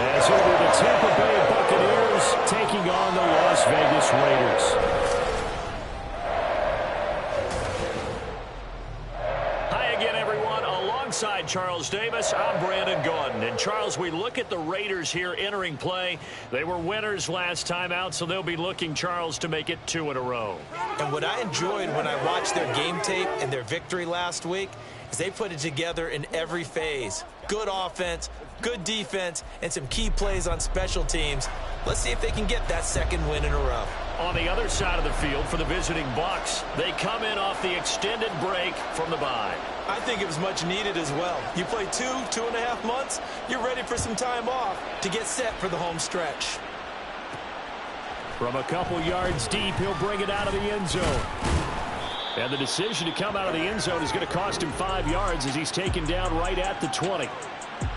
As it'll be the Tampa Bay Buccaneers taking on the Las Vegas Raiders. Alongside Charles Davis, I'm Brandon Gaudin. And Charles, we look at the Raiders here entering play. They were winners last time out, so they'll be looking, Charles, to make it 2 in a row. And what I enjoyed when I watched their game tape and their victory last week is they put it together in every phase. Good offense, good defense, and some key plays on special teams. Let's see if they can get that second win in a row. On the other side of the field for the visiting Bucs, they come in off the extended break from the bye. I think it was much needed as well. You play 2.5 months, you're ready for some time off to get set for the home stretch. From a couple yards deep, he'll bring it out of the end zone. And the decision to come out of the end zone is going to cost him 5 yards as he's taken down right at the 20.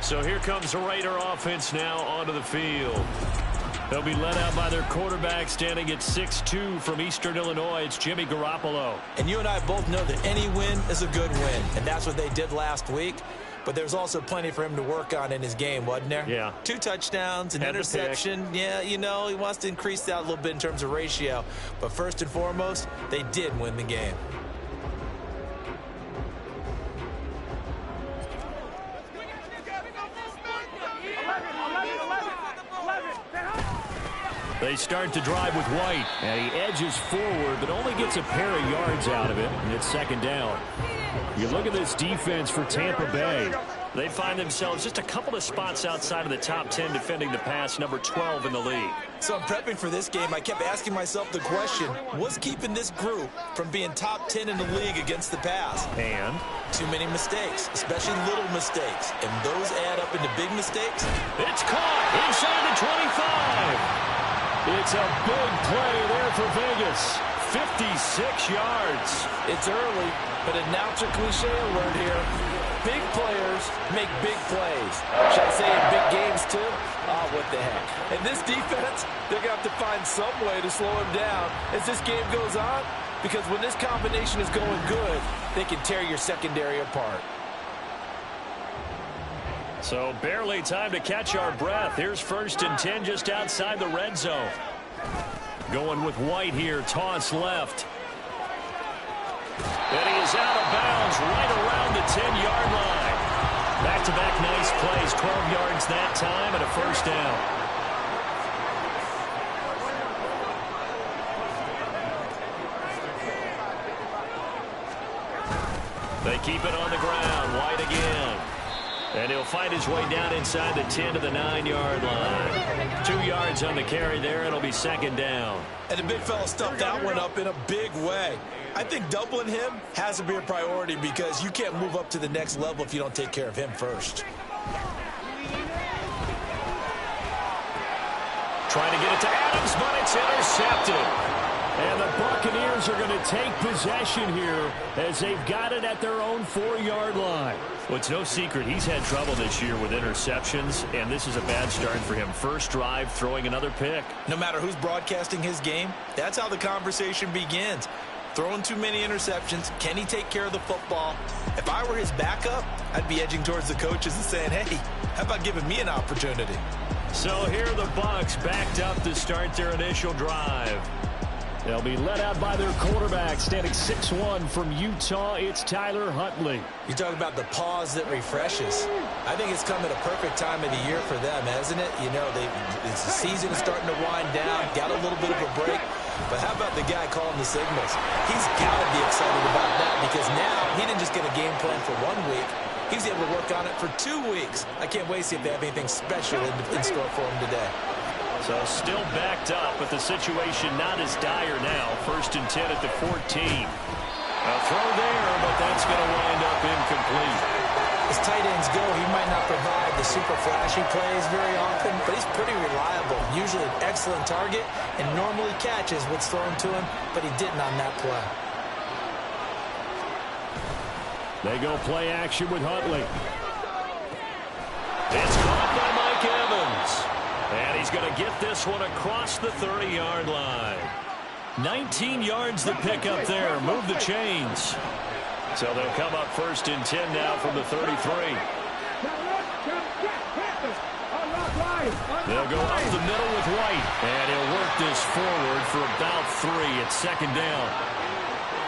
So here comes the Raider offense now onto the field. They'll be led out by their quarterback standing at 6'2" from Eastern Illinois. It's Jimmy Garoppolo. And you and I both know that any win is a good win, and that's what they did last week. But there's also plenty for him to work on in his game, wasn't there? Yeah. 2 touchdowns, an interception. Yeah, you know, he wants to increase that a little bit in terms of ratio. But first and foremost, they did win the game. They start to drive with White, and he edges forward, but only gets a pair of yards out of it, and it's second down. You look at this defense for Tampa Bay. They find themselves just a couple of spots outside of the top 10 defending the pass, number 12 in the league. So I'm prepping for this game. I kept asking myself the question, what's keeping this group from being top 10 in the league against the pass? And? Too many mistakes, especially little mistakes. And those add up into big mistakes. It's caught inside the 25. It's a big play there for Vegas. 56 yards. It's early, but announcer cliche alert here. Big players make big plays. Should I say in big games too? Oh, what the heck. And this defense, they're going to have to find some way to slow him down as this game goes on. Because when this combination is going good, they can tear your secondary apart. So barely time to catch our breath. Here's 1st and 10 just outside the red zone. Going with White here, toss left. And he is out of bounds right around the 10-yard line. Back-to-back nice plays, 12 yards that time and a first down. They keep it on the ground. White again. And he'll find his way down inside the 10 to the 9-yard line. 2 yards on the carry there. It'll be second down. And the big fella stuffed that one up in a big way. I think doubling him has to be a priority because you can't move up to the next level if you don't take care of him first. Trying to get it to Adams, but it's intercepted. And the Buccaneers are going to take possession here as they've got it at their own 4-yard line. Well, it's no secret he's had trouble this year with interceptions, and this is a bad start for him. First drive, throwing another pick. No matter who's broadcasting his game, that's how the conversation begins. Throwing too many interceptions. Can he take care of the football? If I were his backup, I'd be edging towards the coaches and saying, hey, how about giving me an opportunity? So here are the Bucs backed up to start their initial drive. They'll be led out by their quarterback, standing 6'1" from Utah. It's Tyler Huntley. You talk about the pause that refreshes. I think it's come at a perfect time of the year for them, hasn't it? You know, the season is starting to wind down, got a little bit of a break. But how about the guy calling the signals? He's got to be excited about that because now he didn't just get a game plan for 1 week. He's able to work on it for 2 weeks. I can't wait to see if they have anything special in store for him today. So still backed up, but the situation not as dire now. 1st and 10 at the 14. A throw there, but that's going to wind up incomplete. As tight ends go, he might not provide the super flashy plays very often, but he's pretty reliable. Usually an excellent target and normally catches what's thrown to him, but he didn't on that play. They go play action with Huntley. It's caught by Mike Evans. And he's going to get this one across the 30-yard line. 19 yards the pick up there. Move the chains. So they'll come up 1st and 10 now from the 33. They'll go up the middle with White. And he'll work this forward for about 3. It's second down.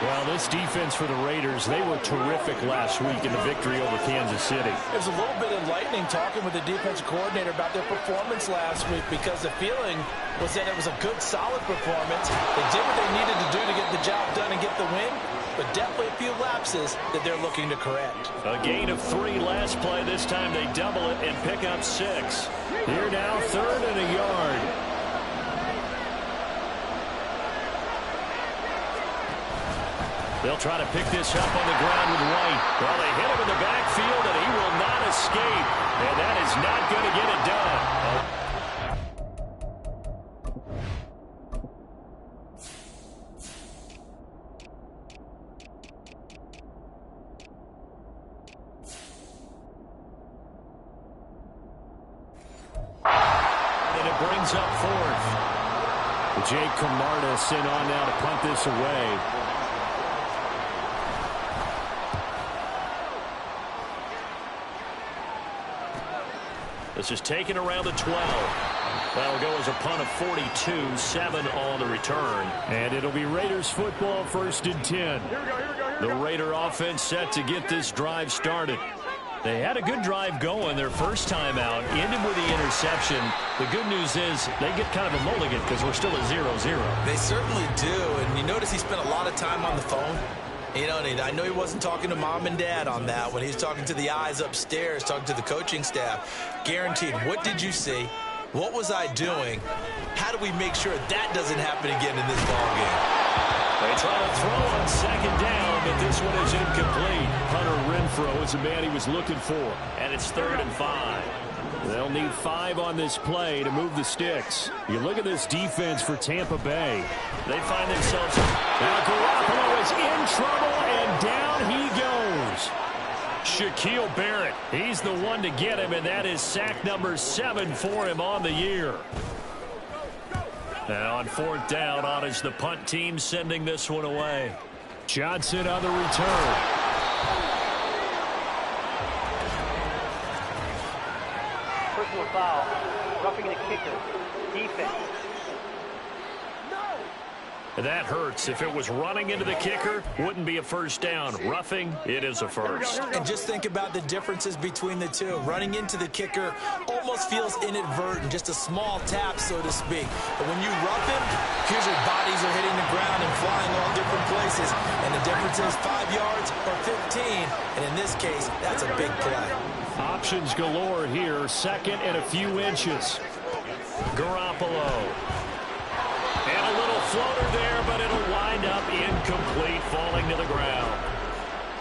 Well, this defense for the Raiders, they were terrific last week in the victory over Kansas City. It was a little bit enlightening talking with the defensive coordinator about their performance last week, because the feeling was that it was a good, solid performance. They did what they needed to do to get the job done and get the win, but definitely a few lapses that they're looking to correct. A gain of 3 last play. This time they double it and pick up 6. Here now, 3rd and a yard. They'll try to pick this up on the ground with White. Well, they hit him in the backfield, and he will not escape. And that is not going to get it done. And it brings up 4th. Jake Camarda sent on now to punt this away. This is taken around the 12. That'll go as a punt of 42, 7 on the return. And it'll be Raiders football, 1st and 10. The Raider offense set to get this drive started. They had a good drive going their first time out, ended with the interception. The good news is they get kind of a mulligan because we're still at 0-0. They certainly do, and you notice he spent a lot of time on the phone. You know, I know he wasn't talking to mom and dad on that when he was talking to the eyes upstairs, talking to the coaching staff. Guaranteed. What did you see? What was I doing? How do we make sure that doesn't happen again in this ballgame? They try to throw on 2nd down, but this one is incomplete. Hunter Renfrow is the man he was looking for. And it's 3rd and 5. They'll need 5 on this play to move the sticks. You look at this defense for Tampa Bay. They find themselves. Now Garoppolo is in trouble, and down he goes. Shaquille Barrett, he's the one to get him, and that is sack number 7 for him on the year. And on 4th down, on is the punt team sending this one away. Johnson on the return. Personal foul, roughing the kicker, defense. And that hurts. If it was running into the kicker, wouldn't be a first down. Roughing, it is a first. And just think about the differences between the two. Running into the kicker almost feels inadvertent, just a small tap, so to speak. But when you rough him, here's your bodies are hitting the ground and flying all different places. And the difference is 5 yards or 15. And in this case, that's a big play. Options galore here. 2nd and a few inches. Garoppolo. And a little floater there, but it'll wind up incomplete, falling to the ground.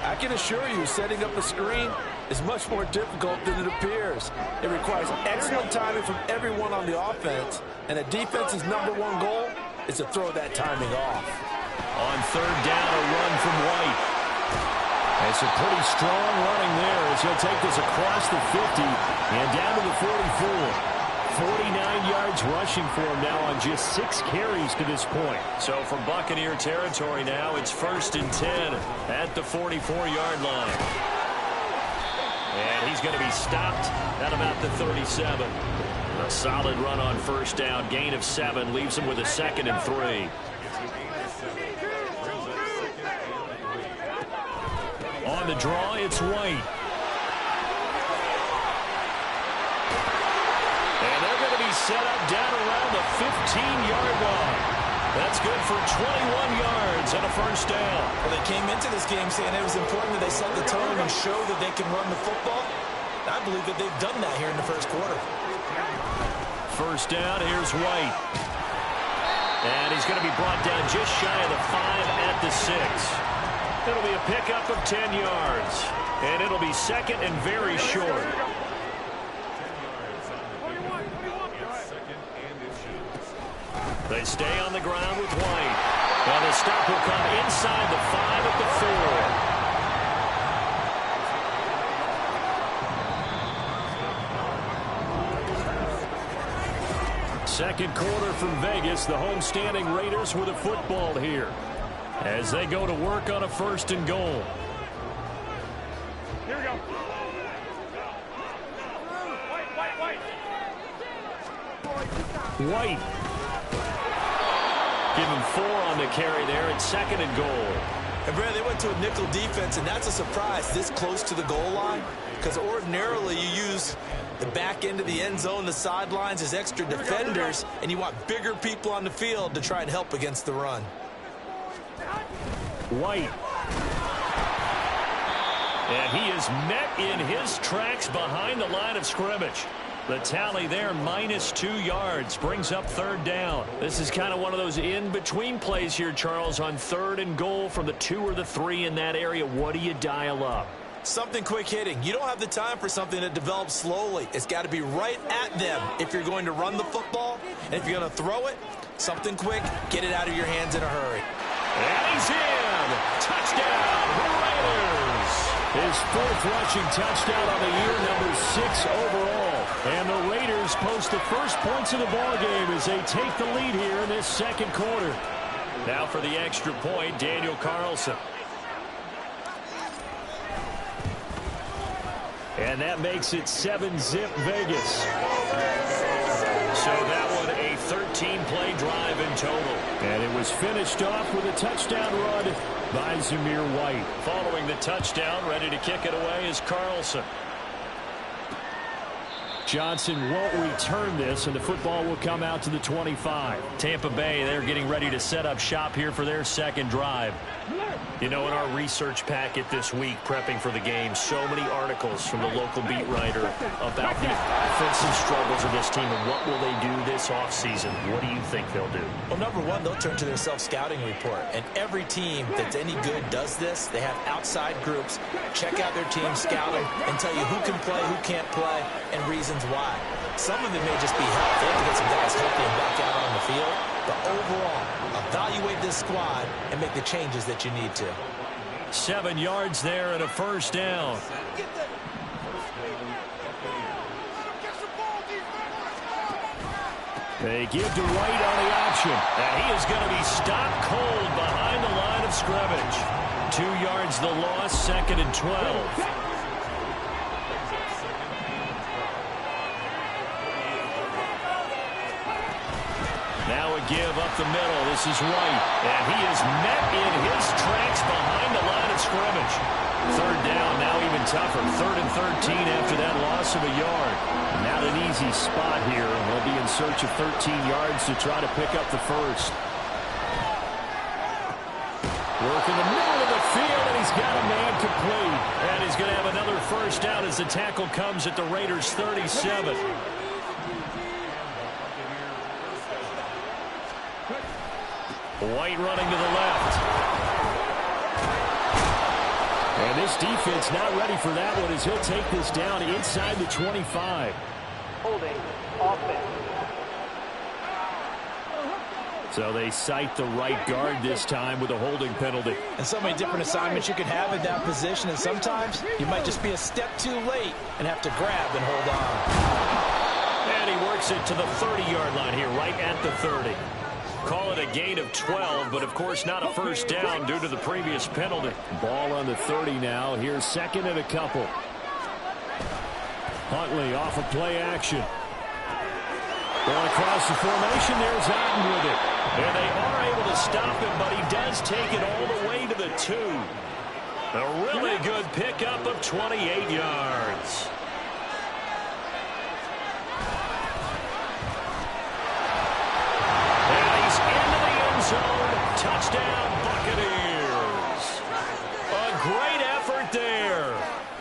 I can assure you, setting up a screen is much more difficult than it appears. It requires excellent timing from everyone on the offense, and a defense's #1 goal is to throw that timing off. On 3rd down, a run from White. It's a pretty strong running there as he'll take this across the 50 and down to the 44. 49 yards rushing for him now on just 6 carries to this point. So from Buccaneer territory now, it's 1st and 10 at the 44-yard line. And he's going to be stopped at about the 37. A solid run on 1st down. Gain of 7 leaves him with a 2nd and 3. On the draw, it's White. Set up down around the 15-yard line. That's good for 21 yards and a first down. Well, they came into this game saying it was important that they set the tone and show that they can run the football. I believe that they've done that here in the first quarter. First down, here's White. And he's going to be brought down just shy of the 5 at the 6. It'll be a pickup of 10 yards. And it'll be 2nd and very short. They stay on the ground with White. And the stop will come inside the 5 at the 4. Second quarter from Vegas. The homestanding Raiders with a football here as they go to work on a 1st and goal. Here we go. White. White. Give him 4 on the carry there. It's 2nd and goal. And Brad, they went to a nickel defense, and that's a surprise this close to the goal line, because ordinarily you use the back end of the end zone, the sidelines as extra defenders, and you want bigger people on the field to try and help against the run. White. And he is met in his tracks behind the line of scrimmage. The tally there, -2 yards, brings up 3rd down. This is kind of one of those in-between plays here, Charles, on 3rd and goal from the 2 or the 3 in that area. What do you dial up? Something quick hitting. You don't have the time for something that develops slowly. It's got to be right at them if you're going to run the football. And if you're going to throw it, something quick, get it out of your hands in a hurry. And he's in. Touchdown, Raiders. His 4th rushing touchdown on the year, number 6 overall. And the Raiders post the first points of the ballgame as they take the lead here in this 2nd quarter. Now for the extra point, Daniel Carlson. And that makes it 7-zip Vegas. So that one a 13-play drive in total. And it was finished off with a touchdown run by Zamir White. Following the touchdown, ready to kick it away is Carlson. Johnson won't return this, and the football will come out to the 25. Tampa Bay, they're getting ready to set up shop here for their 2nd drive. You know, in our research packet this week, prepping for the game, so many articles from the local beat writer about the offensive struggles of this team and what will they do this offseason. What do you think they'll do? Well, number one, they'll turn to their self-scouting report. And every team that's any good does this. They have outside groups, check out their team, scout them, and tell you who can play, who can't play, and reasons why. Some of it may just be health. They have to get some guys healthy and back out on the field. But overall, evaluate this squad and make the changes that you need to. 7 yards there and a 1st down. They give to White on the option. And he is going to be stopped cold behind the line of scrimmage. 2 yards the loss, 2nd and 12. Now a give up the middle. This is White. And he is met in his tracks behind the line of scrimmage. 3rd down, now even tougher. 3rd and 13 after that loss of a yard. Not an easy spot here. They'll be in search of 13 yards to try to pick up the 1st. Work in the middle of the field, and he's got a man complete. And he's going to have another 1st down as the tackle comes at the Raiders' 37. White running to the left. And this defense not ready for that one as he'll take this down inside the 25. Holding offense. So they cite the right guard this time with a holding penalty. And so many different assignments you can have in that position, and sometimes you might just be a step too late and have to grab and hold on. And he works it to the 30-yard line here, right at the 30. Call it a gain of 12, but of course not a 1st down due to the previous penalty. Ball on the 30 now. Here's 2nd and a couple. Huntley off of play action. Going across the formation, there's Otten with it. And they are able to stop him, but he does take it all the way to the 2. A really good pickup of 28 yards. Zone, touchdown, Buccaneers. A great effort there.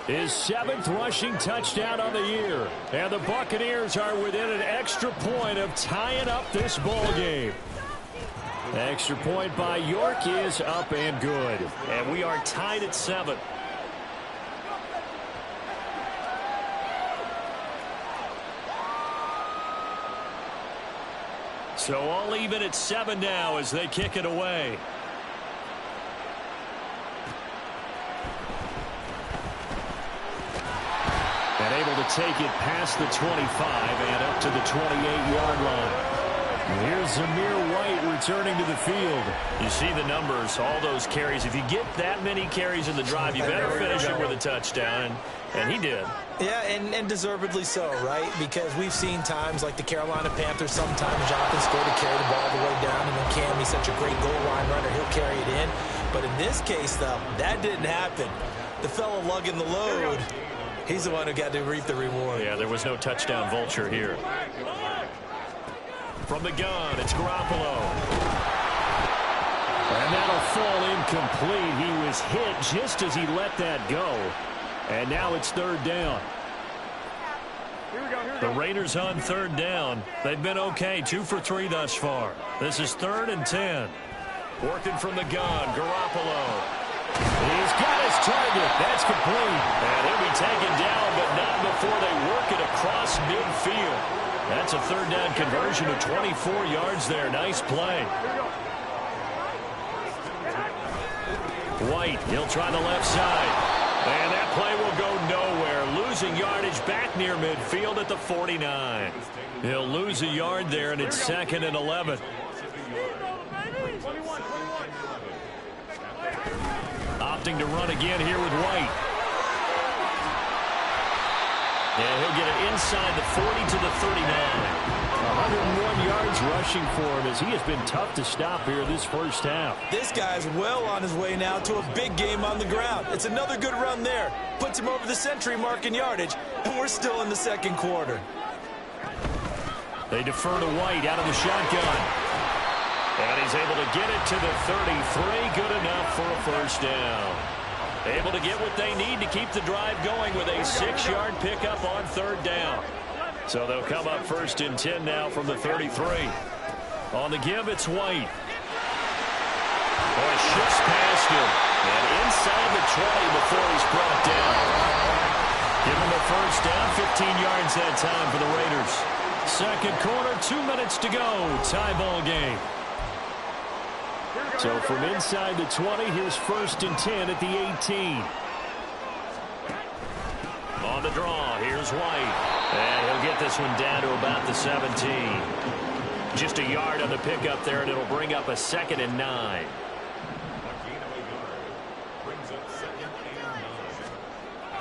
His 7th rushing touchdown on the year. And the Buccaneers are within an extra point of tying up this ball game. Extra point by York is up and good. And we are tied at 7. So all even at 7 now as they kick it away. And able to take it past the 25 and up to the 28-yard line. Here's Zamir White returning to the field. You see the numbers, all those carries. If you get that many carries in the drive, you better finish it with a touchdown, and he did. Yeah, and deservedly so, right? Because we've seen times like the Carolina Panthers, sometimes Jonathan scored to carry the ball all the way down, and then Cam, he's such a great goal line runner, he'll carry it in. But in this case, though, that didn't happen. The fellow lugging the load, he's the one who got to reap the reward. Yeah, there was no touchdown vulture here. From the gun, it's Garoppolo. And that'll fall incomplete. He was hit just as he let that go. And now it's third down. The Raiders on third down. They've been okay, 2 for 3 thus far. This is 3rd and 10. Working from the gun, Garoppolo. He's got his target. That's complete. And he'll be taken down, but not before they work it across midfield. That's a third down conversion of 24 yards there. Nice play. White, he'll try the left side. And that play will go nowhere. Losing yardage back near midfield at the 49. He'll lose a yard there, and it's 2nd and 11. Opting to run again here with White. And he'll get it inside the 40 to the 39. 101 yards rushing for him as he has been tough to stop here this first half. This guy's well on his way now to a big game on the ground. It's another good run there. Puts him over the century mark in yardage, and we're still in the second quarter. They defer to White out of the shotgun. And he's able to get it to the 33. Good enough for a first down. Able to get what they need to keep the drive going with a 6-yard pickup on third down. So they'll come up 1st and 10 now from the 33. On the give, it's White. Boy, shifts past him. And inside the 20 before he's brought down. Give him a first down, 15 yards that time for the Raiders. Second quarter, 2 minutes to go. Tie ball game. So from inside the 20, here's 1st and 10 at the 18. On the draw, here's White. And he'll get this one down to about the 17. Just a yard on the pickup there, and it'll bring up a 2nd and 9.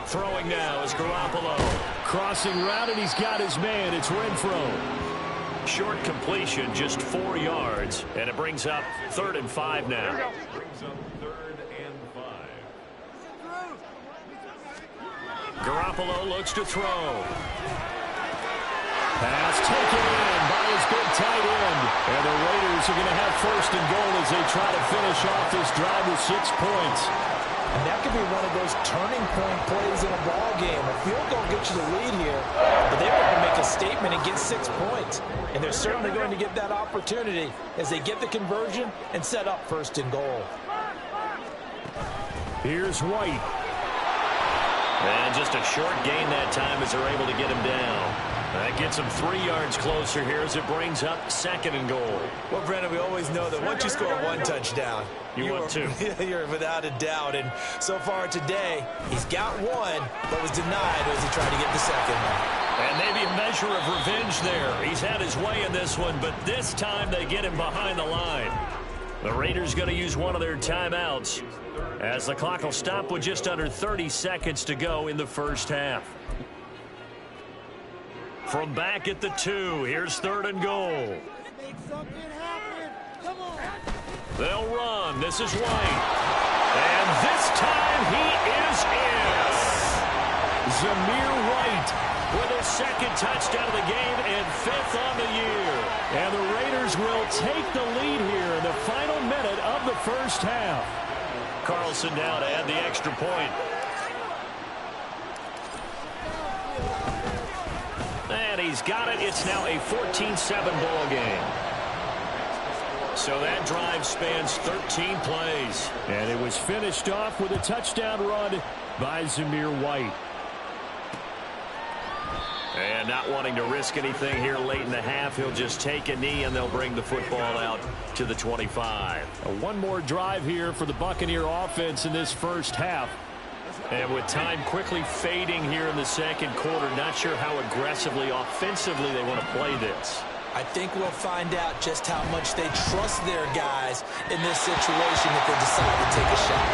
Throwing now is Garoppolo. Crossing route, and he's got his man. It's Renfro. Short completion, just 4 yards, and it brings up 3rd and 5 now. Garoppolo looks to throw. Pass taken in by his big tight end. And the Raiders are going to have 1st and goal as they try to finish off this drive with 6 points. And that could be one of those turning point plays in a ball game. A field goal gets you the lead here, but they want to make a statement and get 6 points. And they're certainly going to get that opportunity as they get the conversion and set up 1st and goal. Here's White. And just a short gain that time as they're able to get him down. That gets him 3 yards closer here as it brings up 2nd and goal. Well, Brendan, we always know that once you score 1 touchdown, you want 2. You're without a doubt. And so far today, he's got 1, but was denied as he tried to get the 2nd one. And maybe a measure of revenge there. He's had his way in this one, but this time they get him behind the line. The Raiders going to use one of their timeouts as the clock will stop with just under 30 seconds to go in the first half. From back at the 2, here's 3rd and goal. They'll run. This is White. And this time he is in. Zamir White with his 2nd touchdown of the game and 5th on the year. And the Raiders will take the lead here in the final minute of the first half. Carlson now to add the extra point. And he's got it. It's now a 14-7 ball game. So that drive spans 13 plays. And it was finished off with a touchdown run by Zamir White. And not wanting to risk anything here late in the half, he'll just take a knee and they'll bring the football out to the 25. One more drive here for the Buccaneer offense in this first half. And with time quickly fading here in the second quarter, not sure how aggressively, offensively they want to play this. I think we'll find out just how much they trust their guys in this situation if they decide to take a shot.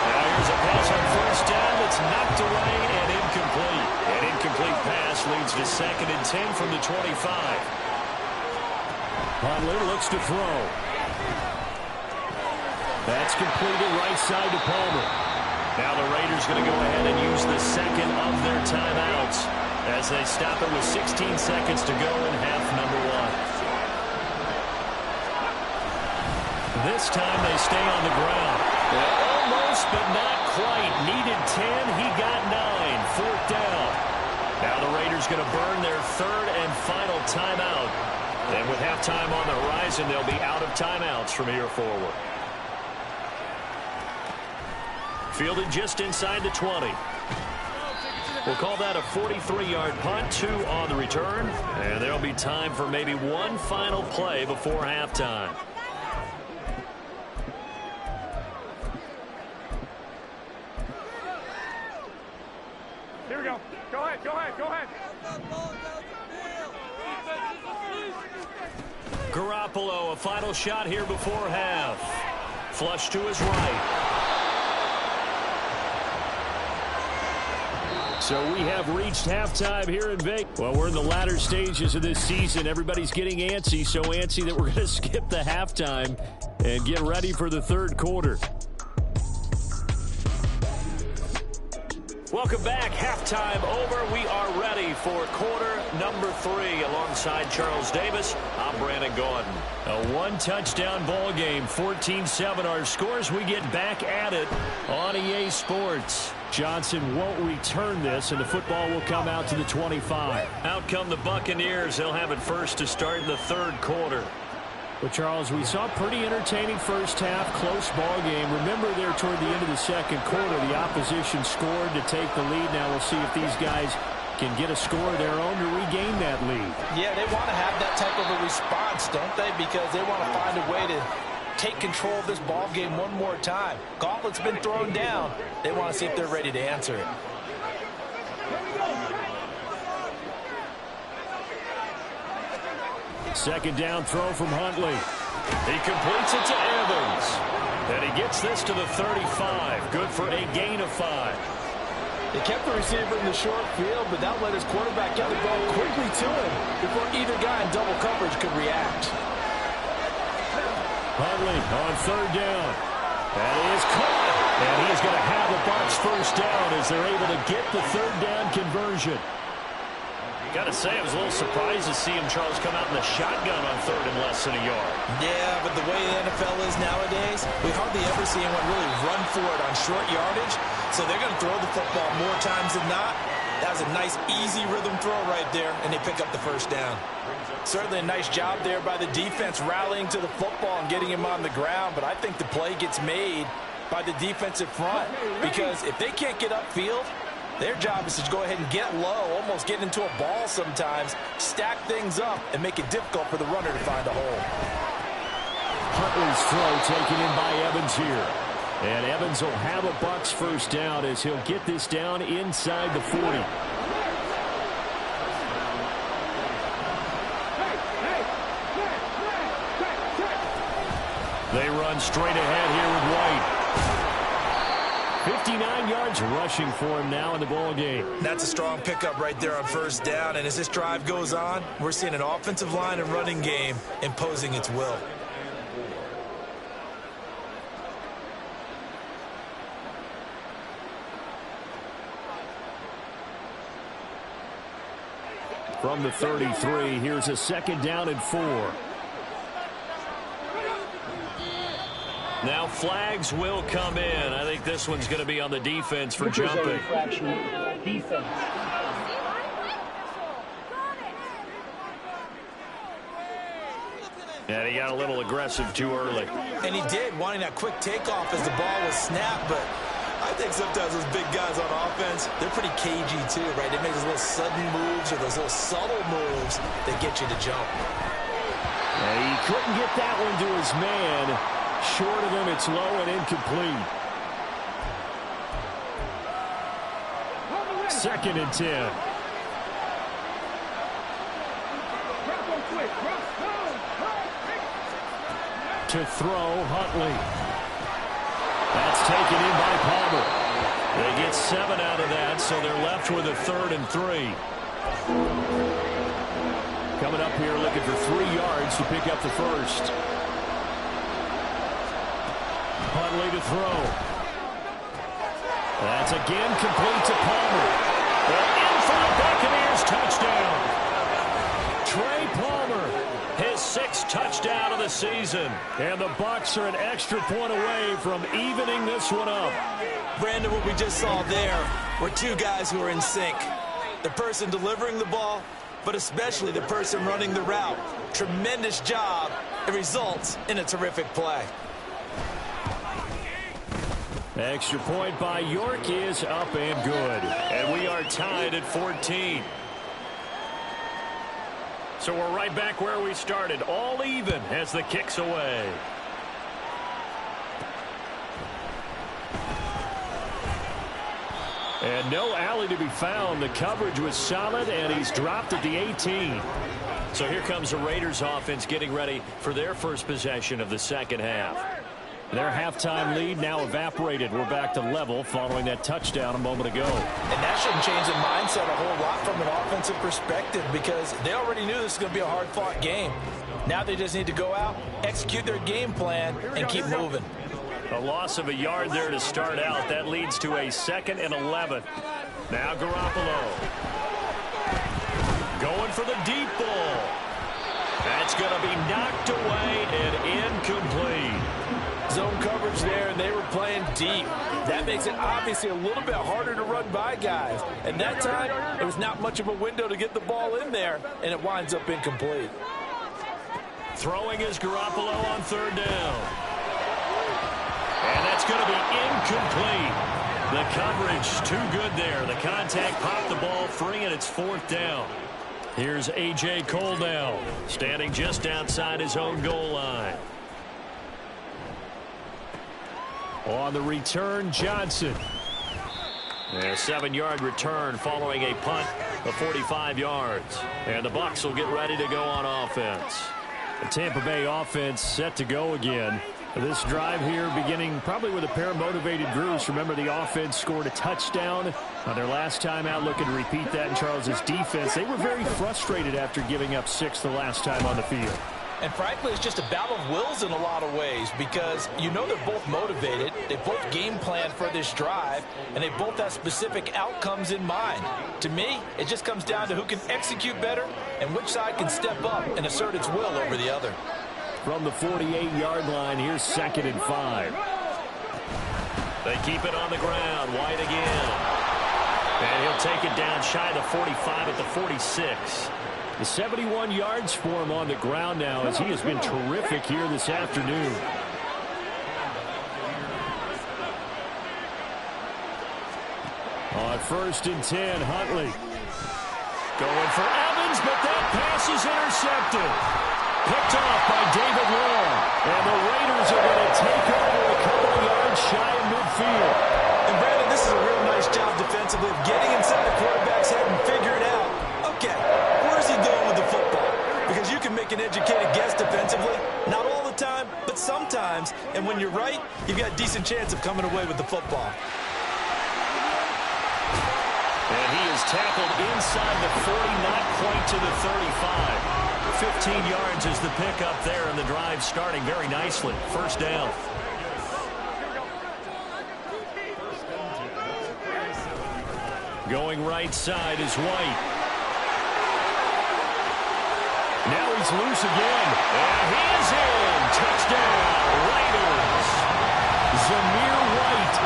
Now here's a pass on first down that's knocked away and incomplete. An incomplete pass leads to 2nd and 10 from the 25. Huntley looks to throw. That's completed right side to Palmer. Now the Raiders going to go ahead and use the second of their timeouts as they stop it with 16 seconds to go in half number 1. This time they stay on the ground. Almost, but not quite. Needed 10. He got 9. 4th down. Now the Raiders going to burn their 3rd and final timeout. And with halftime on the horizon, they'll be out of timeouts from here forward. Fielded just inside the 20. We'll call that a 43-yard punt, 2 on the return. And there'll be time for maybe one final play before halftime. Here we go. Go ahead, go ahead, go ahead. Garoppolo, a final shot here before half. Flush to his right. So we have reached halftime here in Vegas. Well, we're in the latter stages of this season. Everybody's getting antsy, so antsy that we're going to skip the halftime and get ready for the 3rd quarter. Welcome back. Halftime over. We are ready for quarter number 3. Alongside Charles Davis, I'm Brandon Gaudin. A 1-touchdown ball game, 14-7 our scores. We get back at it on EA Sports. Johnson won't return this, and the football will come out to the 25. Out come the Buccaneers. They'll have it first to start in the 3rd quarter. Well, Charles, we saw a pretty entertaining first half, close ball game. Remember there toward the end of the 2nd quarter, the opposition scored to take the lead. Now we'll see if these guys can get a score of their own to regain that lead. Yeah, they want to have that type of a response, don't they? Because they want to find a way to take control of this ball game one more time. Gauntlet's been thrown down. They want to see if they're ready to answer it. Second down throw from Huntley. He completes it to Evans. And he gets this to the 35. Good for a gain of 5. They kept the receiver in the short field, but that let his quarterback get the ball quickly to him before either guy in double coverage could react. Huntley on 3rd down. That is caught. And he's going to have a Bucs first down as they're able to get the 3rd down conversion. Got to say, I was a little surprised to see him, Charles, come out in the shotgun on 3rd and less than a yard. Yeah, but the way the NFL is nowadays, we hardly ever see anyone really run for it on short yardage. So they're going to throw the football more times than not. That was a nice, easy rhythm throw right there, and they pick up the first down. Certainly a nice job there by the defense rallying to the football and getting him on the ground, but I think the play gets made by the defensive front because if they can't get upfield, their job is to go ahead and get low, almost get into a ball sometimes, stack things up, and make it difficult for the runner to find a hole. Huntley's throw taken in by Evans here. And Evans will have a Bucs first down as he'll get this down inside the 40. They run straight ahead here with White. 59 yards rushing for him now in the ball game. That's a strong pickup right there on first down. And as this drive goes on, we're seeing an offensive line and running game imposing its will. From the 33, here's a 2nd down and 4. Now flags will come in. I think this one's going to be on the defense for jumping. Defense. And he got a little aggressive too early. And he did, wanting that quick takeoff as the ball was snapped, but I think sometimes those big guys on offense, they're pretty cagey too, right? They make those little sudden moves or those little subtle moves that get you to jump. He couldn't get that one to his man. Short of him, it's low and incomplete. 2nd and 10. To throw, Huntley. That's taken in by Palmer. They get 7 out of that, so they're left with a 3rd and 3. Coming up here looking for 3 yards to pick up the first. Huntley to throw. That's again complete to Palmer. They're in for the Buccaneers touchdown. Trey Palmer, his 6th touchdown of the season. And the Bucs are an extra point away from evening this one up. Brandon, what we just saw there were 2 guys who are in sync. The person delivering the ball, but especially the person running the route. Tremendous job. It results in a terrific play. Extra point by York is up and good. And we are tied at 14. So we're right back where we started. All even as the kick's away. And no alley to be found. The coverage was solid, and he's dropped at the 18. So here comes the Raiders offense getting ready for their first possession of the second half. Their halftime lead now evaporated. We're back to level following that touchdown a moment ago. And that shouldn't change the mindset a whole lot from an offensive perspective because they already knew this was going to be a hard-fought game. Now they just need to go out, execute their game plan, and keep moving. A loss of a yard there to start out. That leads to a 2nd and 11. Now Garoppolo. Going for the deep ball. That's going to be knocked away and incomplete. Zone coverage there, and they were playing deep. That makes it obviously a little bit harder to run by guys. At that time, it was not much of a window to get the ball in there, and it winds up incomplete. Throwing is Garoppolo on 3rd down. And that's going to be incomplete. The coverage too good there. The contact popped the ball free, and it's 4th down. Here's A.J. Cole now, standing just outside his own goal line. On the return, Johnson. A 7-yard return following a punt of 45 yards. And the Bucs will get ready to go on offense. The Tampa Bay offense set to go again. This drive here beginning probably with a pair of motivated groups. Remember, the offense scored a touchdown on their last time out. Looking to repeat that in Charles's defense. They were very frustrated after giving up 6 the last time on the field. And frankly, it's just a battle of wills in a lot of ways because you know they're both motivated. They both game plan for this drive, and they both have specific outcomes in mind. To me, it just comes down to who can execute better and which side can step up and assert its will over the other. From the 48-yard line, here's 2nd and 5. They keep it on the ground. White again. And he'll take it down shy of the 45 at the 46. The 71 yards for him on the ground now as he has been terrific here this afternoon. On 1st and 10, Huntley. Going for Evans, but that pass is intercepted. Picked off by David Long. And the Raiders are going to take over a couple of yards shy of midfield. And Brandon, this is a real nice job defensively of getting inside the quarterback's head and figuring out, okay, where's he going with the football? Because you can make an educated guess defensively. Not all the time, but sometimes. And when you're right, you've got a decent chance of coming away with the football. And he is tackled inside the 40, not quite to the 35. 15 yards is the pickup there, and the drive starting very nicely. 1st down. Going right side is White. Now he's loose again. And he is in. Touchdown, Raiders. Zamir White,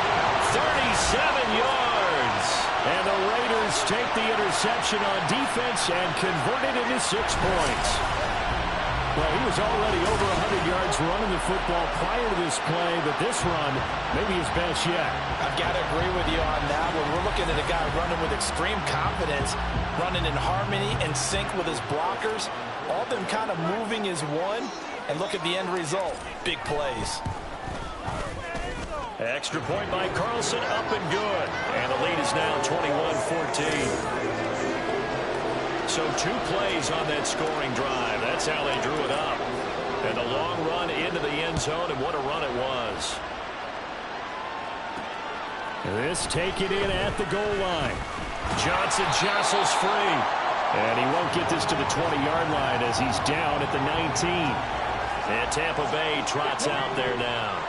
37 yards. And the Raiders take the interception on defense and convert it into 6 points. Well, he was already over 100 yards running the football prior to this play, but this run may be his best yet. I've got to agree with you on that. When we're looking at a guy running with extreme confidence, running in harmony and sync with his blockers, all of them kind of moving as one, and look at the end result. Big plays. Extra point by Carlson, up and good. And the lead is now 21-14. So 2 plays on that scoring drive. That's That's how they drew it up. And a long run into the end zone, and what a run it was. This taken in at the goal line. Johnson jostles free. And he won't get this to the 20-yard line as he's down at the 19. And Tampa Bay trots out there now.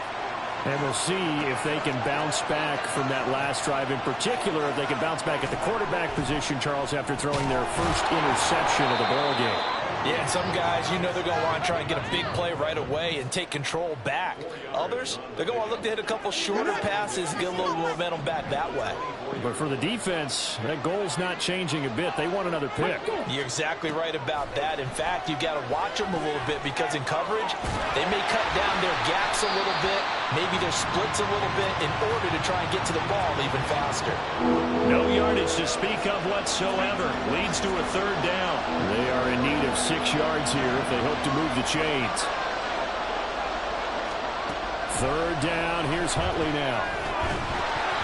And we'll see if they can bounce back from that last drive. In particular, if they can bounce back at the quarterback position, Charles, after throwing their first interception of the ball game. Yeah, and some guys, you know they're going to want to try and get a big play right away and take control back. Others, they're going to look to hit a couple shorter passes and get a little momentum back that way. But for the defense, that goal's not changing a bit. They want another pick. You're exactly right about that. In fact, you've got to watch them a little bit because in coverage, they may cut down their gaps a little bit, maybe their splits a little bit in order to try and get to the ball even faster. No yardage to speak of whatsoever. Leads to a third down. They are in need of 6 yards here if they hope to move the chains. Third down. Here's Huntley now.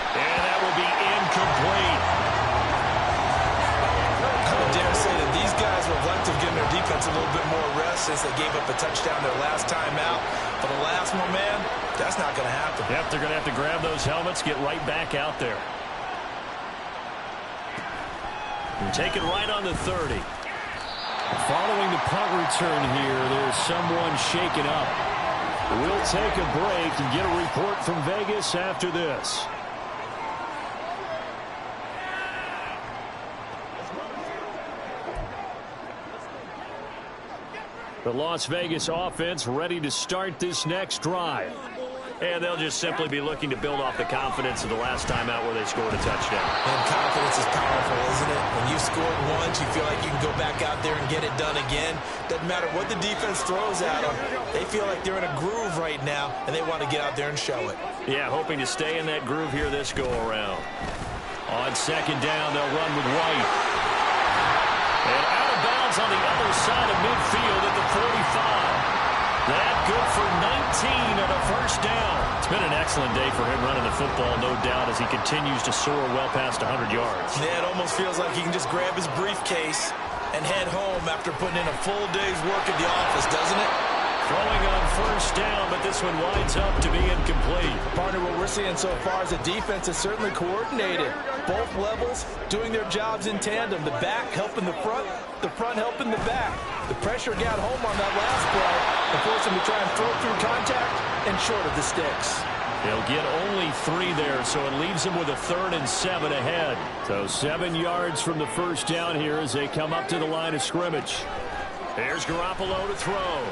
And that will be incomplete. I would dare say that these guys would like to have given their defense a little bit more rest since they gave up a touchdown their last time out. For the last one, man, that's not going to happen. Yep, they're going to have to grab those helmets, get right back out there. And take it right on the 30. Following the punt return here, there's someone shaken up. We'll take a break and get a report from Vegas after this. The Las Vegas offense ready to start this next drive. And they'll just simply be looking to build off the confidence of the last time out where they scored a touchdown. And confidence is powerful, isn't it? When you scored once, you feel like you can go back out there and get it done again. Doesn't matter what the defense throws at them. They feel like they're in a groove right now, and they want to get out there and show it. Yeah, hoping to stay in that groove here this go-around. On second down, they'll run with White. And out of bounds on the other side of midfield at the 45. That good for 19 and a first down. It's been an excellent day for him running the football, no doubt, as he continues to soar well past 100 yards. Yeah, it almost feels like he can just grab his briefcase and head home after putting in a full day's work at the office, doesn't it? Throwing on first down, but this one winds up to be incomplete. Partner, what we're seeing so far is the defense is certainly coordinated. Both levels doing their jobs in tandem. The back helping the front helping the back. The pressure got home on that last play and forced him to try and throw through contact and short of the sticks. They'll get only 3 there, so it leaves them with a 3rd and 7 ahead. So 7 yards from the first down here as they come up to the line of scrimmage. There's Garoppolo to throw.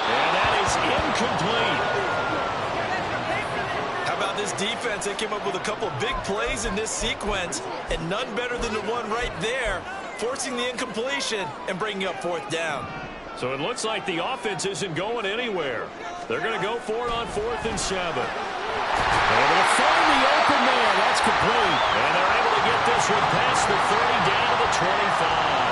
And that is incomplete. How about this defense? They came up with a couple big plays in this sequence, and none better than the one right there, forcing the incompletion and bringing up 4th down. So it looks like the offense isn't going anywhere. They're going to go for it on 4th and 7. Able to find the open man. That's complete. And they're able to get this one past the 30 down to the 25.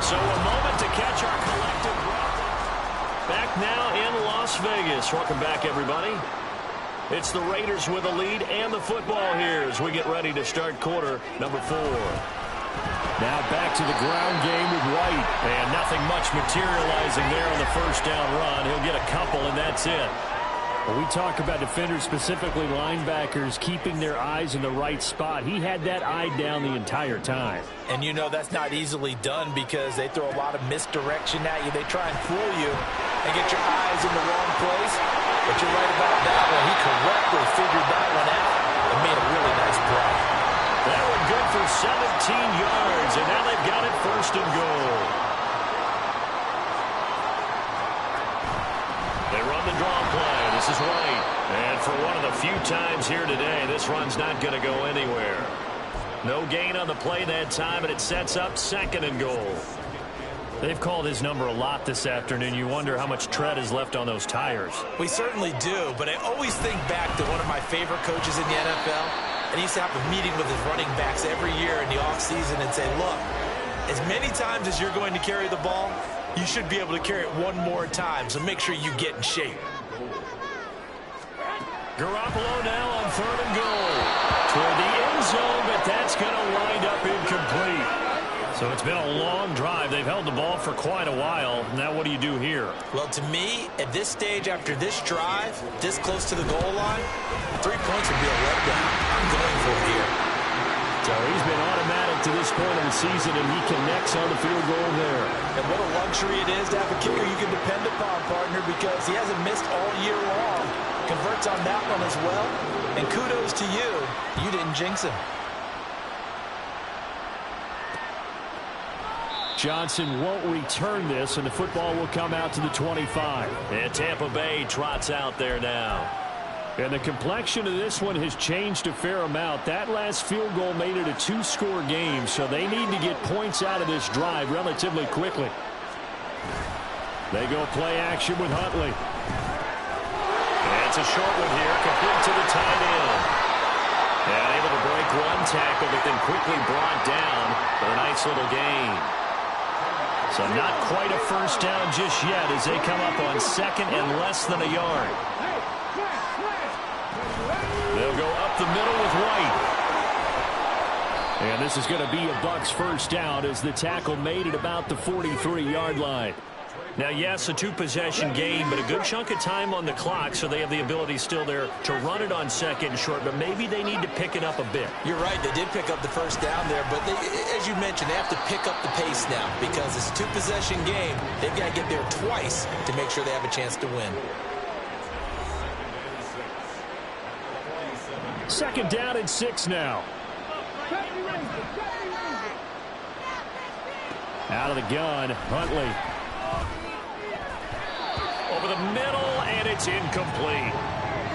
So a moment to catch our collective breath. Back now in Las Vegas. Welcome back, everybody. It's the Raiders with a lead and the football here as we get ready to start quarter number 4. Now back to the ground game with White. And nothing much materializing there on the first down run. He'll get a couple, and that's it. When we talk about defenders, specifically linebackers, keeping their eyes in the right spot, he had that eye down the entire time. And you know that's not easily done because they throw a lot of misdirection at you. They try and fool you and get your eyes in the wrong place. But you're right about that one. He correctly figured that one out and made a really nice play. That one good for 17 yards, and now they've got it 1st and goal. They run the draw play. This is White. And for one of the few times here today, this run's not going to go anywhere. No gain on the play that time, and it sets up 2nd and goal. They've called his number a lot this afternoon. You wonder how much tread is left on those tires. We certainly do, but I always think back to one of my favorite coaches in the NFL, and he used to have a meeting with his running backs every year in the offseason and say, look, as many times as you're going to carry the ball, you should be able to carry it one more time, so make sure you get in shape. Garoppolo now on 3rd and goal. Toward the end zone, but that's going to wind up incomplete. So it's been a long drive. They've held the ball for quite a while. Now what do you do here? Well, to me, at this stage, after this drive, this close to the goal line, 3 points would be a letdown. I'm going for it here. So he's been automatic to this point of the season, and he connects on the field goal there. And what a luxury it is to have a kicker you can depend upon, partner, because he hasn't missed all year long. Converts on that one as well. And kudos to you. You didn't jinx him. Johnson won't return this, and the football will come out to the 25. And Tampa Bay trots out there now. And the complexion of this one has changed a fair amount. That last field goal made it a 2-score game, so they need to get points out of this drive relatively quickly. They go play action with Huntley. And it's a short one here, complete to the tight end. And able to break one tackle, but then quickly brought down for a nice little gain. So not quite a first down just yet as they come up on second and less than a yard. They'll go up the middle with White. And this is going to be a Bucs first down as the tackle made at about the 43-yard line. Now, yes, a 2-possession game, but a good chunk of time on the clock, so they have the ability still there to run it on second and short, but maybe they need to pick it up a bit. You're right. They did pick up the first down there, but they, as you mentioned, they have to pick up the pace now because it's a 2-possession game. They've got to get there twice to make sure they have a chance to win. Second down and 6 now. Out of the gun, Huntley. Over the middle, and it's incomplete.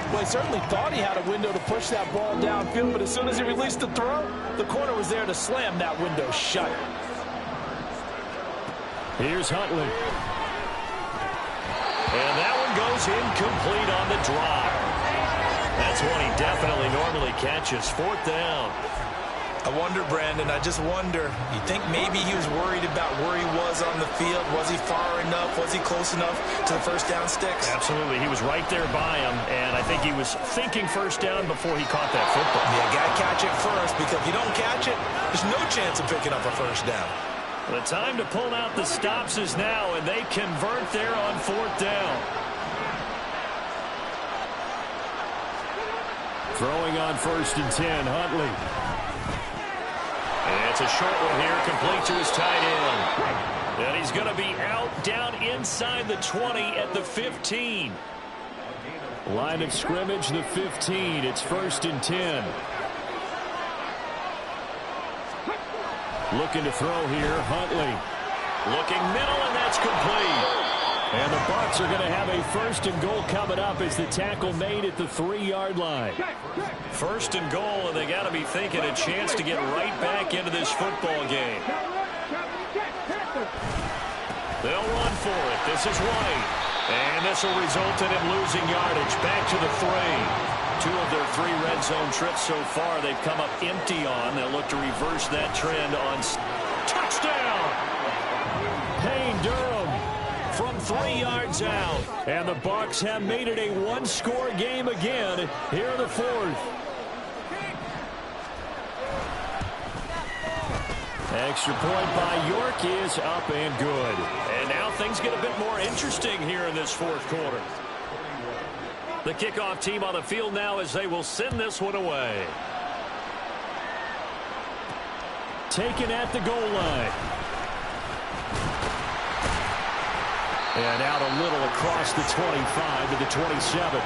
Well, he certainly thought he had a window to push that ball downfield, but as soon as he released the throw, the corner was there to slam that window shut. Here's Huntley. And that one goes incomplete on the drop. That's one he definitely normally catches. Fourth down. I wonder, Brandon, I just wonder, you think maybe he was worried about where he was on the field? Was he far enough? Was he close enough to the first down sticks? Absolutely. He was right there by him, and I think he was thinking first down before he caught that football. Yeah, got to catch it first, because if you don't catch it, there's no chance of picking up a first down. The time to pull out the stops is now, and they convert there on fourth down. Throwing on first and 10, Huntley. And it's a short one here, complete to his tight end. And he's going to be out down inside the 20 at the 15. Line of scrimmage, the 15. It's first and 10. Looking to throw here, Huntley. Looking middle, and that's complete. And the Bucs are going to have a first and goal coming up as the tackle made at the 3-yard line. First and goal, and they got to be thinking a chance to get right back into this football game. They'll run for it. This is White. And this will result in him losing yardage. Back to the 3. 2 of their 3 red zone trips so far they've come up empty on. They'll look to reverse that trend on touchdown. Payne Durham from 3 yards out. And the Bucs have made it a 1-score game again here in the 4th. Extra point by York is up and good. And now things get a bit more interesting here in this 4th quarter. The kickoff team on the field now as they will send this one away. Taken at the goal line. And out a little across the 25 to the 27.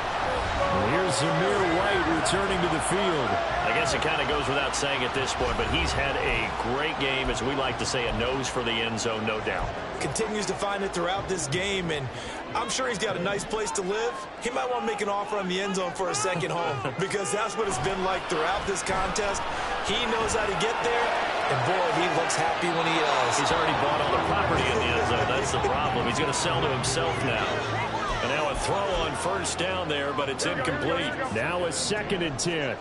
Here's Zamir White returning to the field. I guess it kind of goes without saying at this point, but he's had a great game, as we like to say, a nose for the end zone, no doubt. Continues to find it throughout this game, and I'm sure he's got a nice place to live. He might want to make an offer on the end zone for a second home because that's what it's been like throughout this contest. He knows how to get there, and boy, he looks happy when he does. He's already bought all the property in the end zone. That's the problem. He's going to sell to himself now. And now a throw on first down there, but it's incomplete. Now a 2nd and 10.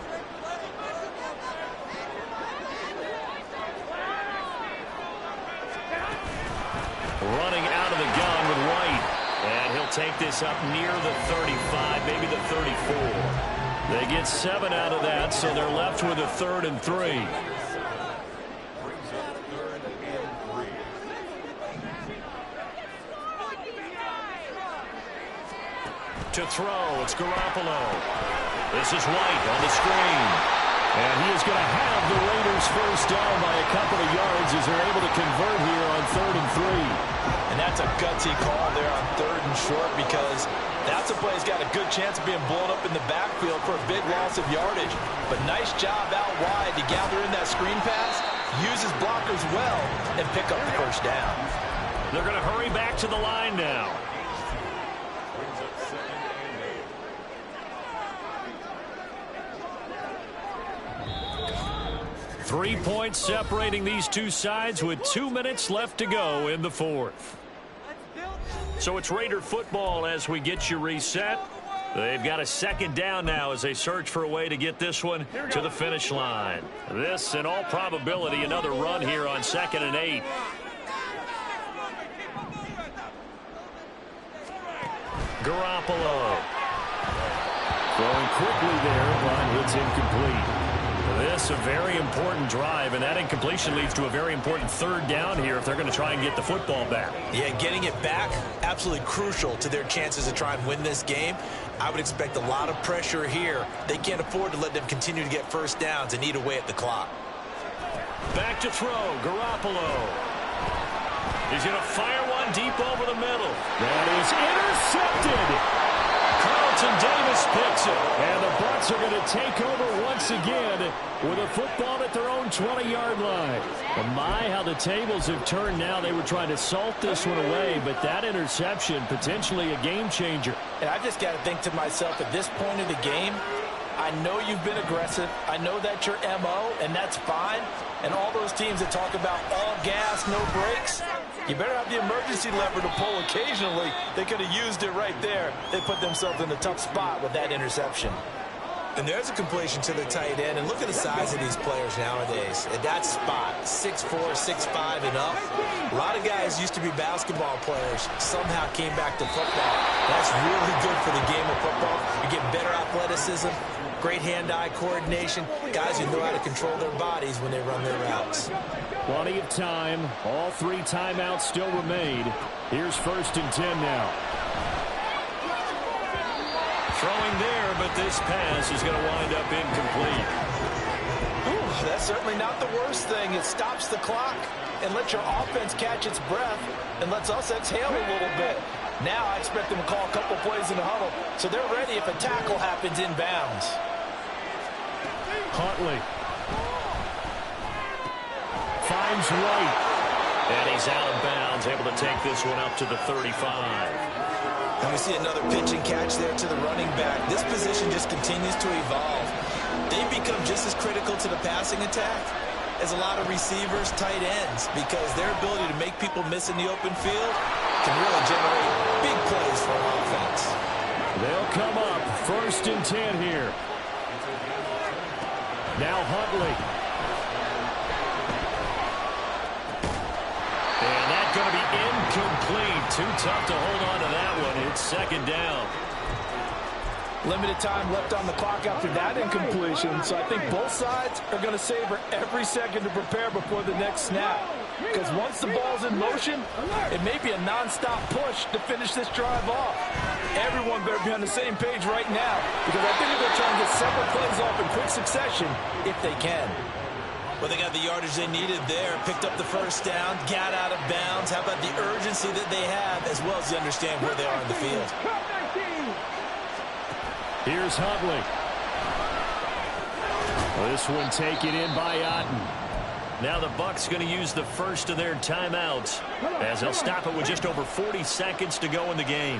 Running out of the gun with White. And he'll take this up near the 35, maybe the 34. They get 7 out of that, so they're left with a 3rd and 3. To throw, it's Garoppolo. This is White on the screen. And he is going to have the Raiders first down by a couple of yards as they're able to convert here on 3rd and 3. And that's a gutsy call there on 3rd and short, because that's a play that's got a good chance of being blown up in the backfield for a big loss of yardage. But nice job out wide to gather in that screen pass, use his blockers well, and pick up the first down. They're going to hurry back to the line now. Three points separating these two sides with 2 minutes left to go in the fourth. So it's Raider football as we get you reset. They've got a second down now as they search for a way to get this one to the finish line. This, in all probability, another run here on 2nd and 8. Garoppolo. Throwing quickly there, but it's incomplete. This a very important drive, and that incompletion leads to a very important 3rd down here if they're going to try and get the football back. Yeah, getting it back, absolutely crucial to their chances to try and win this game. I would expect a lot of pressure here. They can't afford to let them continue to get first downs and eat away at the clock. Back to throw, Garoppolo. He's going to fire one deep over the middle. That is intercepted. Carlton Davis picks it. And the Bucs are going to take over once again with a football at their own 20-yard line. And my, how the tables have turned now. They were trying to salt this one away, but that interception, potentially a game changer. And I just got to think to myself, at this point of the game, I know you've been aggressive. I know that's your MO, and that's fine. And all those teams that talk about all gas, no brakes, you better have the emergency lever to pull occasionally. They could have used it right there. They put themselves in a tough spot with that interception. And there's a completion to the tight end. And look at the size of these players nowadays. At that spot, 6'4", 6'5", and up. A lot of guys used to be basketball players, somehow came back to football. That's really good for the game of football. You get better athleticism, great hand-eye coordination, guys who know how to control their bodies when they run their routes. Plenty of time. All 3 timeouts still remain. Here's 1st and 10 now. Throwing there, but this pass is going to wind up incomplete. Ooh, that's certainly not the worst thing. It stops the clock and lets your offense catch its breath and lets us exhale a little bit. Now I expect them to call a couple plays in the huddle, so they're ready if a tackle happens inbounds. Huntley finds White. And he's out of bounds, able to take this one up to the 35. And we see another pitch and catch there to the running back. This position just continues to evolve. They become just as critical to the passing attack as a lot of receivers, tight ends, because their ability to make people miss in the open field can really generate big plays for an offense. They'll come up 1st and 10 here. Now Huntley. And that's going to be incomplete. Too tough to hold on to that one. It's 2nd down. Limited time left on the clock after that incompletion, so I think both sides are going to savor every second to prepare before the next snap. Because once the ball's in motion, it may be a nonstop push to finish this drive off. Everyone better be on the same page right now, because I think they're going to try and get several plays off in quick succession if they can. Well, they got the yardage they needed there, picked up the first down, got out of bounds. How about the urgency that they have, as well as they understand where they are in the field? Here's Huntley. This one taken in by Otten. Now the Bucs going to use the first of their timeouts as they'll stop it with just over 40 seconds to go in the game.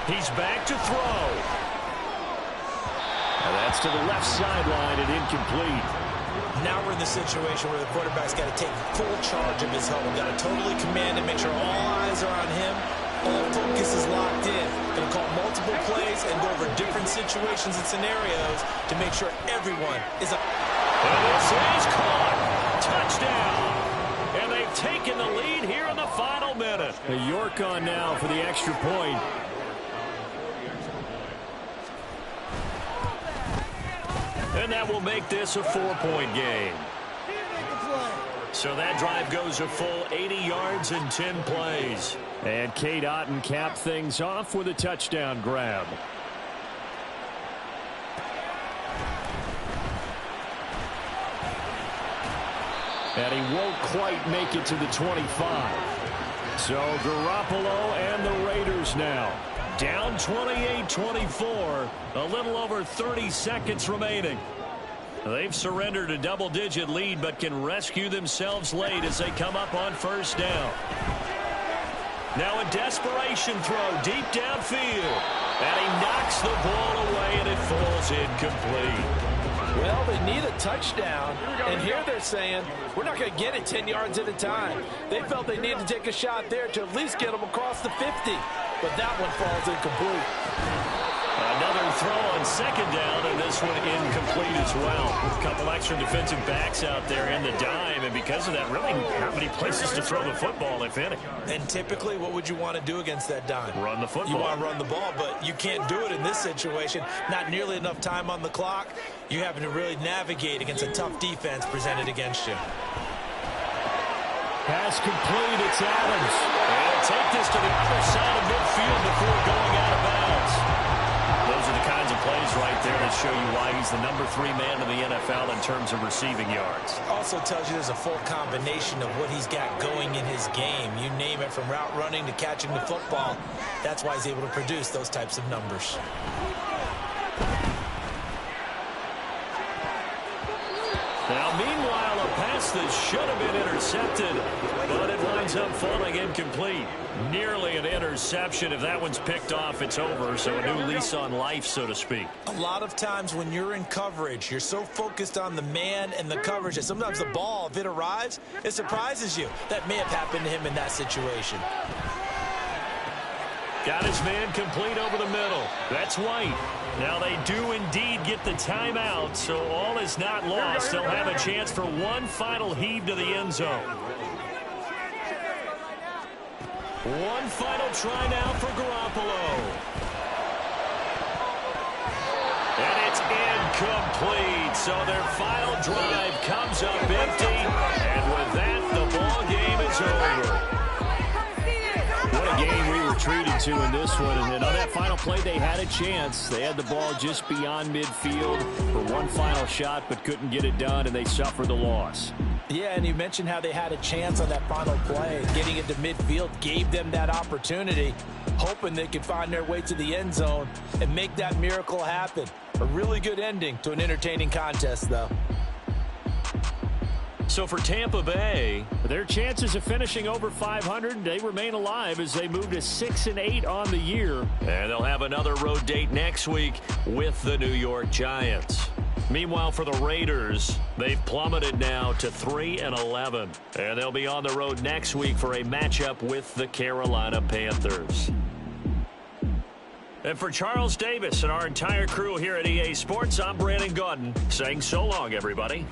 He's back to throw. Now that's to the left sideline and incomplete. Now we're in the situation where the quarterback's got to take full charge of his huddle. Got to totally command and make sure all eyes are on him. All focus is locked in. Going to call multiple plays and go over different situations and scenarios to make sure everyone is up. And this is caught. Touchdown. And they've taken the lead here in the final minute. York on now for the extra point. And that will make this a 4-point game. So that drive goes a full 80 yards and 10 plays. And Cade Otton capped things off with a touchdown grab. And he won't quite make it to the 25. So Garoppolo and the Raiders now down 28-24, a little over 30 seconds remaining. They've surrendered a double-digit lead but can rescue themselves late as they come up on first down. Now a desperation throw deep downfield. And he knocks the ball away and it falls incomplete. Well, they need a touchdown, and here they're saying, we're not going to get it 10 yards at a time. They felt they needed to take a shot there to at least get them across the 50, but that one falls incomplete. Another throw on second down, and this one incomplete as well. A couple extra defensive backs out there in the dime, and because of that, really not many places to throw the football, if any. And typically, what would you want to do against that dime? Run the football. You want to run the ball, but you can't do it in this situation. Not nearly enough time on the clock. You having to really navigate against a tough defense presented against you. Pass complete. It's Adams. And take this to the other side of midfield before going out of bounds. Those are the kinds of plays right there that show you why he's the #3 man in the NFL in terms of receiving yards. Also tells you there's a full combination of what he's got going in his game. You name it, from route running to catching the football. That's why he's able to produce those types of numbers. Now, meanwhile, a pass that should have been intercepted, but it winds up falling incomplete. Nearly an interception. If that one's picked off, it's over. So a new lease on life, so to speak. A lot of times when you're in coverage, you're so focused on the man and the coverage that sometimes the ball, if it arrives, it surprises you. That may have happened to him in that situation. Got his man complete over the middle. That's White. Now they do indeed get the timeout, so all is not lost. They'll have a chance for one final heave to the end zone. One final try now for Garoppolo. And it's incomplete. So their final drive comes up empty. And with that, the ball game is over. What a game we were treated to in this one. And on that final play, they had a chance. They had the ball just beyond midfield for one final shot, but couldn't get it done, and they suffered the loss. Yeah, and you mentioned how they had a chance on that final play. Getting into midfield gave them that opportunity, hoping they could find their way to the end zone and make that miracle happen. A really good ending to an entertaining contest, though. So for Tampa Bay, their chances of finishing over 500, they remain alive as they move to 6-8 on the year. And they'll have another road date next week with the New York Giants. Meanwhile, for the Raiders, they've plummeted now to 3-11. And they'll be on the road next week for a matchup with the Carolina Panthers. And for Charles Davis and our entire crew here at EA Sports, I'm Brandon Gaudin saying so long, everybody.